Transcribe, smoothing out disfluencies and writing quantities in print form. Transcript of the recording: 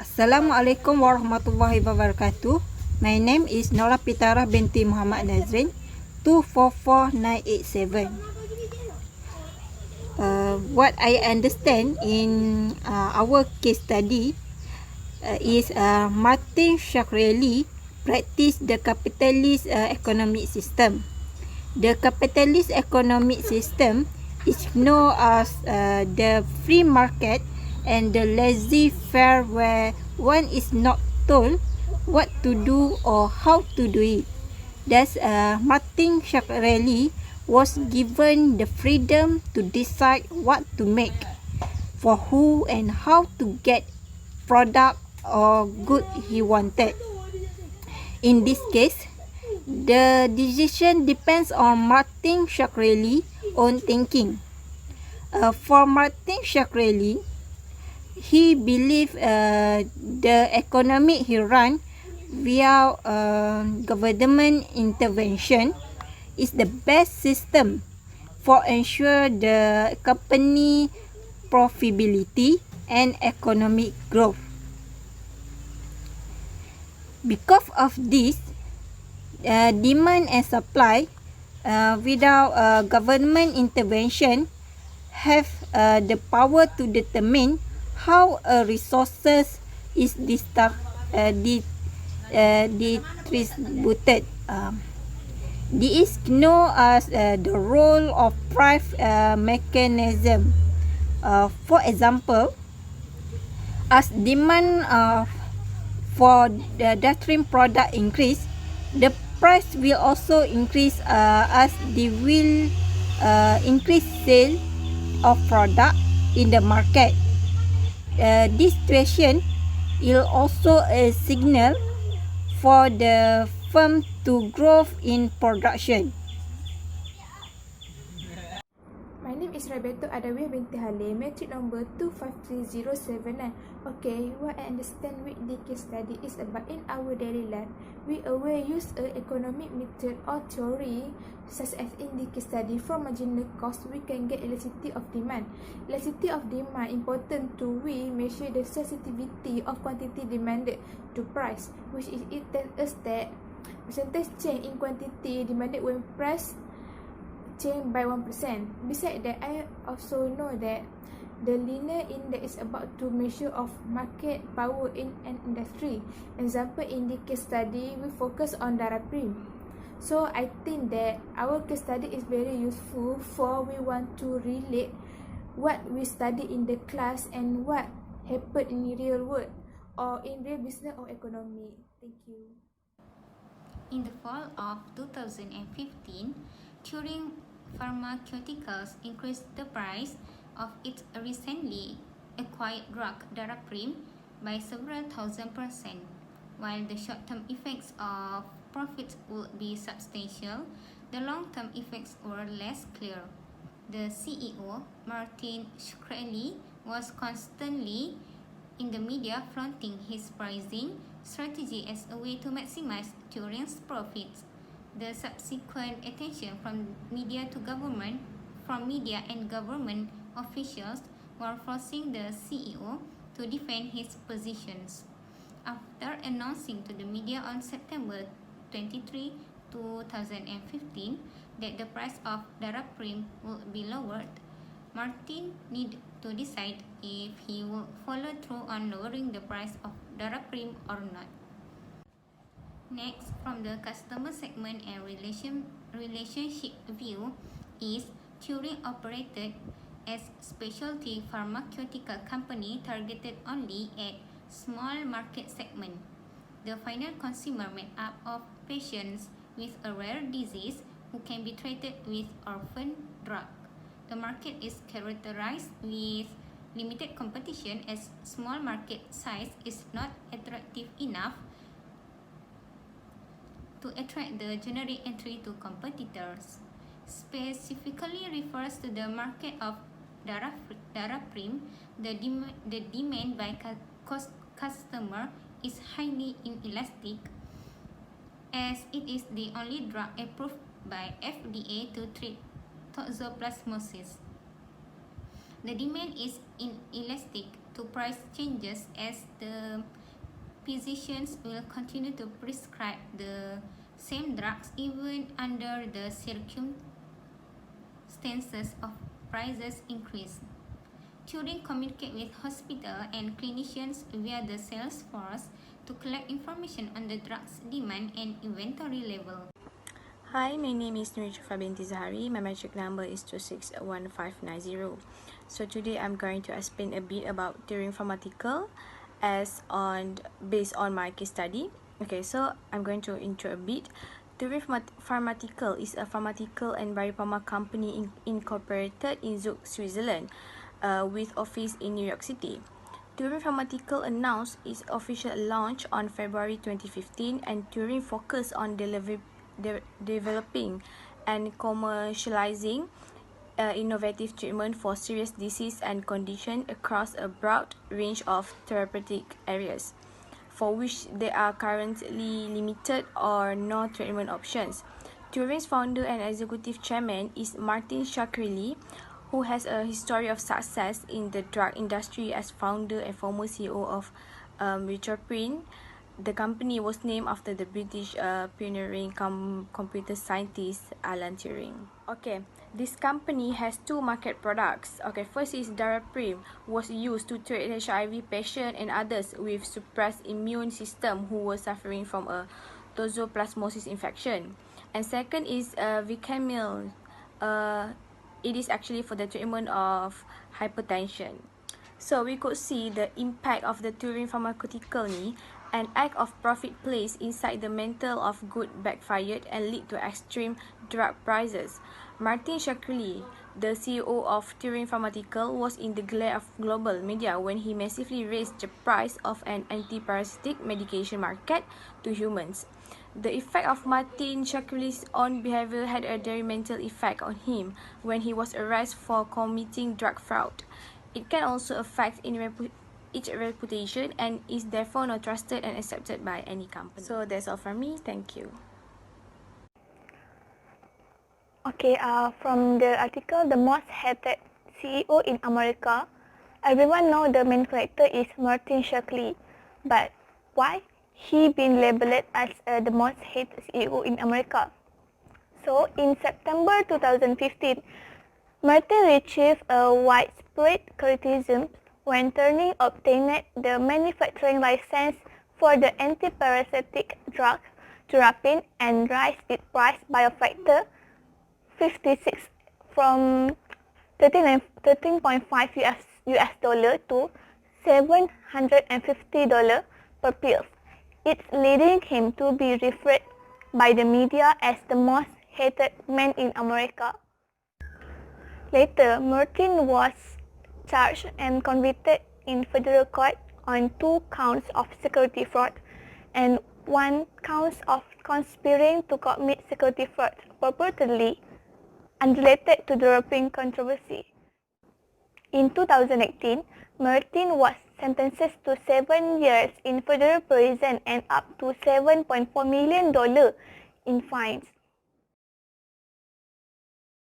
Assalamualaikum warahmatullahi wabarakatuh. My name is Nola Pitara binti Muhammad Nazrin, 244987. What I understand in our case study is Martin Shkreli practice the capitalist economic system. The capitalist economic system is known as the free market and the laissez-faire, where one is not told what to do or how to do it. Thus, Martin Shkreli was given the freedom to decide what to make, for who and how to get product or good he wanted. In this case, the decision depends on Martin Shkreli's own thinking. For Martin Shkreli, he believed the economy he run via government intervention is the best system for ensure the company profitability and economic growth. Because of this, demand and supply without government intervention have the power to determine how resources is distributed. This is known as the role of price mechanism. For example, as demand for the downstream product increase, the price will also increase as they will increase sale of product in the market. This situation is also a signal for the firm to grow in production. My name is Rabiatul Adawiyah binti Halim, metric number 253079. Okay, what I understand with the case study is about in our daily life, we always use a economic method or theory, such as in the case study, from marginal cost we can get elasticity of demand. Elasticity of demand important to we measure the sensitivity of quantity demanded to price, which is it tells us that percentage change in quantity demanded when price change by 1%. Besides that, I also know that the linear index is about to measure of market power in an industry. Example, in the case study, we focus on Daraprim. So I think that our case study is very useful for we want to relate what we study in the class and what happened in the real world or in real business or economy. Thank you. In the fall of 2015, Turing Pharmaceuticals increased the price of its recently acquired drug Daraprim by several thousand%. While the short-term effects of profits would be substantial, the long-term effects were less clear. The CEO, Martin Shkreli, was constantly in the media flaunting his pricing strategy as a way to maximize Turing's profits. The subsequent attention from media and government officials were forcing the CEO to defend his positions. After announcing to the media on September 23, 2015 that the price of Daraprim would be lowered, Martin needed to decide if he would follow through on lowering the price of Daraprim or not. Next, from the customer segment and relationship view, is Turing operated as specialty pharmaceutical company targeted only at small market segment. The final consumer made up of patients with a rare disease who can be treated with orphan drug. The market is characterized with limited competition as small market size is not attractive enough to attract the generic entry to competitors. Specifically refers to the market of Daraprim, the demand by customer is highly inelastic, as it is the only drug approved by FDA to treat toxoplasmosis. The demand is inelastic to price changes as the physicians will continue to prescribe the same drugs even under the circumstances of prices increase. Turing communicate with hospital and clinicians via the sales force to collect information on the drug's demand and inventory level. Hi, my name is Nurijufa binti Zahari. My metric number is 261590. So today I'm going to explain a bit about Turing Pharmaceutical based on my case study. Okay, so I'm going to intro a bit. Turing Pharmaceutical is a pharmaceutical and biopharma company incorporated in Zug, Switzerland, with office in New York City. Turing Pharmaceutical announced its official launch on February 2015, and Turing focused on developing and commercializing innovative treatment for serious disease and condition across a broad range of therapeutic areas, for which there are currently limited or no treatment options. Turing's founder and executive chairman is Martin Shkreli, who has a history of success in the drug industry as founder and former CEO of Ritrospin. The company was named after the British pioneering computer scientist Alan Turing. Okay, this company has two market products. Okay, first is Daraprim, was used to treat HIV patients and others with suppressed immune system who were suffering from a toxoplasmosis infection. And second is Vicamil. It is actually for the treatment of hypertension. So we could see the impact of the Turing Pharmaceutical ni. An act of profit placed inside the mantle of good backfired and lead to extreme drug prices. Martin Shkreli, the CEO of Turing Pharmaceutical, was in the glare of global media when he massively raised the price of an anti-parasitic medication market to humans. The effect of Martin Shkreli's own behavior had a detrimental effect on him when he was arrested for committing drug fraud. It can also affect its reputation and is therefore not trusted and accepted by any company. So that's all from me. Thank you. Okay, from the article, the most hated CEO in America, everyone know the main character is Martin Shkreli, but why he been labeled as the most hated CEO in America? So in September 2015, Martin received a widespread criticism when Turing obtained the manufacturing license for the anti-parasitic drug Daraprim and raised its price by a factor 56 from 13.5 US dollar to $750 per pill. It's leading him to be referred by the media as the most hated man in America. Later, Martin was charged and convicted in federal court on 2 counts of security fraud and 1 count of conspiring to commit security fraud, purportedly unrelated to the Daraprim controversy. In 2018, Martin was sentenced to 7 years in federal prison and up to $7.4 million in fines.